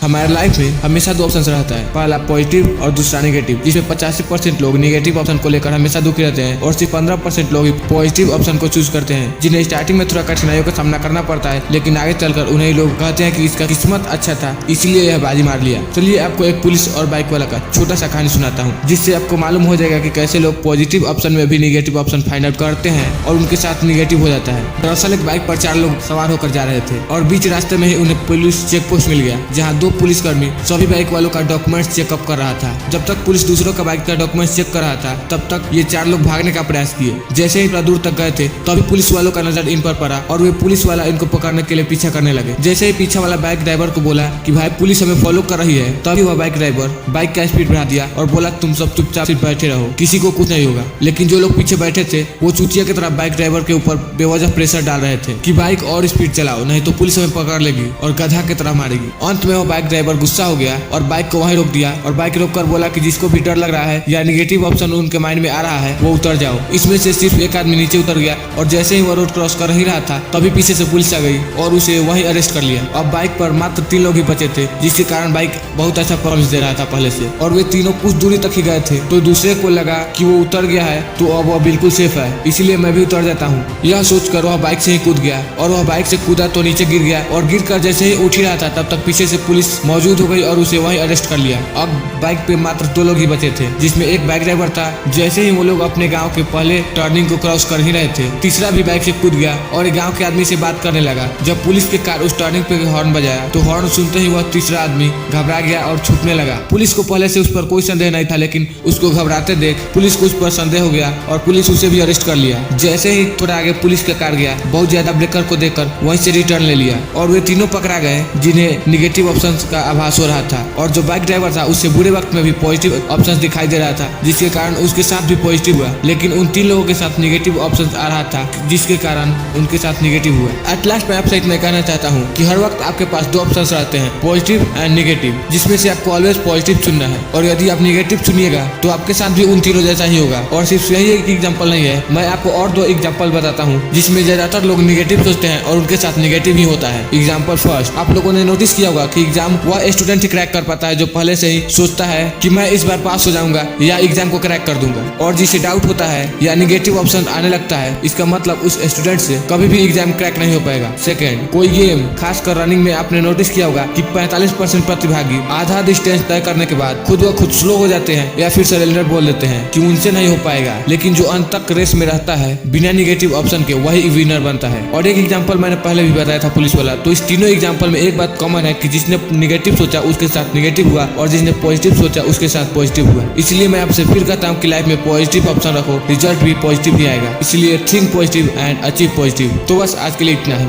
हमारे लाइफ में हमेशा दो ऑप्शन रहता है, पहला पॉजिटिव और दूसरा नेगेटिव, जिसमें 85% लोग नेगेटिव ऑप्शन को लेकर हमेशा दुखी रहते हैं और सिर्फ 15% लोग पॉजिटिव ऑप्शन को चूज करते हैं, जिन्हें स्टार्टिंग में थोड़ा कठिनाइयों का सामना करना पड़ता है, लेकिन आगे चलकर उन्हें लोग कहते हैं कि इसका किस्मत अच्छा था इसलिए यह बाजी मार लिया। चलिए आपको एक पुलिस और बाइक वाला का छोटा सा कहानी सुनाता हूँ, जिससे आपको मालूम हो जाएगा कि कैसे लोग पॉजिटिव ऑप्शन में भी नेगेटिव ऑप्शन फाइंड आउट करते हैं और उनके साथ नेगेटिव हो जाता है। दरअसल एक बाइक पर 4 लोग सवार होकर जा रहे थे और बीच रास्ते में ही उन्हें पुलिस चेक पोस्ट मिल गया, जहाँ 2 पुलिसकर्मी सभी बाइक वालों का डॉक्यूमेंट्स चेकअप कर रहा था। जब तक पुलिस दूसरों का बाइक का डॉक्यूमेंट्स चेक कर रहा था, तब तक ये 4 लोग भागने का प्रयास किए। जैसे ही थोड़ा दूर तक गए थे, तभी पुलिस वालों का नजर इन पर पड़ा और वे पुलिस वाला इनको पकड़ने के लिए पीछा करने लगे। जैसे ही पीछे वाला बाइक ड्राइवर को बोला कि भाई पुलिस हमें फॉलो कर रही है, तभी वह बाइक ड्राइवर बाइक का स्पीड बढ़ा दिया और बोला तुम सब चुपचाप बैठे रहो, किसी को कुछ नहीं होगा। लेकिन जो लोग पीछे बैठे थे वो चूतिया की तरह बाइक ड्राइवर के ऊपर बेवजह प्रेशर डाल रहे थे कि बाइक और स्पीड चलाओ, नहीं तो पुलिस हमें पकड़ लेगी और गधा की तरह मारेगी। अंत में वो बाइक ड्राइवर गुस्सा हो गया और बाइक को वहीं रोक दिया और बाइक रोक कर बोला कि जिसको भी डर लग रहा है या नेगेटिव ऑप्शन उनके माइंड में आ रहा है वो उतर जाओ। इसमें से सिर्फ एक आदमी नीचे उतर गया और जैसे ही वो रोड क्रॉस कर ही रहा था, तभी पीछे से पुलिस आ गई और उसे वहीं अरेस्ट कर लिया। अब बाइक पर मात्र 3 लोग ही बचे थे, जिसके कारण बाइक बहुत अच्छा परफॉर्मेंस दे रहा था पहले से, और वे तीनों कुछ दूरी तक ही गए थे। तो दूसरे को लगा कि वो उतर गया है तो अब वह बिल्कुल सेफ है, इसलिए मैं भी उतर जाता हूँ। यह सोचकर वह बाइक से ही कूद गया और वह बाइक से कूदा तो नीचे गिर गया और गिरकर जैसे ही उठ ही रहा था, तब तक पीछे से पुलिस मौजूद हो गई और उसे वहीं अरेस्ट कर लिया। अब बाइक पे मात्र 2 लोग ही बचे थे, जिसमें एक बाइक ड्राइवर था। जैसे ही वो लोग अपने गाँव के पहले टर्निंग को क्रॉस कर ही रहे थे, तीसरा भी बाइक से कूद गया और गाँव के आदमी से बात करने लगा। जब पुलिस के कार उस टर्निंग पे हॉर्न बजाया तो हॉर्न सुनते ही वह तीसरा आदमी घबरा गया और छूटने लगा। पुलिस को पहले से उस पर कोई संदेह नहीं था, लेकिन उसको घबराते देख पुलिस को उस पर संदेह हो गया और पुलिस उसे भी अरेस्ट कर लिया। जैसे ही थोड़ा आगे पुलिस का कार गया, बहुत ज्यादा ब्रेकर को देखकर वहीं से रिटर्न ले लिया और वे तीनों पकड़ा गए जिन्हें नेगेटिव ऑप्शंस का आभास हो रहा था। और जो बाइक ड्राइवर था उससे बुरे वक्त में भी पॉजिटिव ऑप्शंस दिखाई दे रहा था, जिसके कारण उसके साथ भी पॉजिटिव हुआ। लेकिन उन 3 लोगों के साथ नेगेटिव ऑप्शंस आ रहा था, जिसके कारण उनके साथ नेगेटिव हुआ। एट लास्ट मैं आपसे इतना कहना चाहता हूँ कि हर वक्त आपके पास 2 ऑप्शंस रहते हैं, पॉजिटिव एंड नेगेटिव, जिसमें से आपको ऑलवेज पॉजिटिव चुनना है। और यदि आप नेगेटिव चुनिएगा तो आपके साथ भी उन तीनों जैसा ही होगा। और सिर्फ यही एक एग्जांपल नहीं है, मैं आपको और 2 एग्जांपल बताता हूँ जिसमें ज्यादातर लोग नेगेटिव सोचते हैं और उनके साथ नेगेटिव ही होता है। एग्जांपल फर्स्ट, आप लोगों ने नोटिस किया होगा कि एग्जाम वह स्टूडेंट ही क्रैक कर पाता है जो पहले से ही सोचता है कि मैं इस बार पास हो जाऊंगा या एग्जाम को क्रैक कर दूंगा, और जिसे डाउट होता है या नेगेटिव ऑप्शन आने लगता है, इसका मतलब उस स्टूडेंट से कभी भी एग्जाम क्रैक नहीं हो पाएगा। सेकेंड, कोई गेम खासकर रनिंग में आपने नोटिस किया होगा कि 45% प्रतिभागी आधा डिस्टेंस तय करने के बाद खुद व खुद स्लो हो जाते हैं या फिर सरेंडर बोल देते हैं कि उनसे नहीं हो पाएगा, लेकिन जो अंत तक रेस में रहता है बिना नेगेटिव ऑप्शन के वही विनर बनता है। और एक एग्जांपल मैंने पहले भी बताया था पुलिस वाला। तो इस तीनों एग्जांपल में एक बात कॉमन है कि जिसने नेगेटिव सोचा उसके साथ नेगेटिव हुआ और जिसने पॉजिटिव सोचा उसके साथ पॉजिटिव हुआ। इसलिए मैं आपसे फिर कहता हूँ कि लाइफ में पॉजिटिव ऑप्शन रखो, रिजल्ट भी पॉजिटिव ही आएगा। इसलिए think positive and achieve positive. तो बस आज के लिए इतना ही।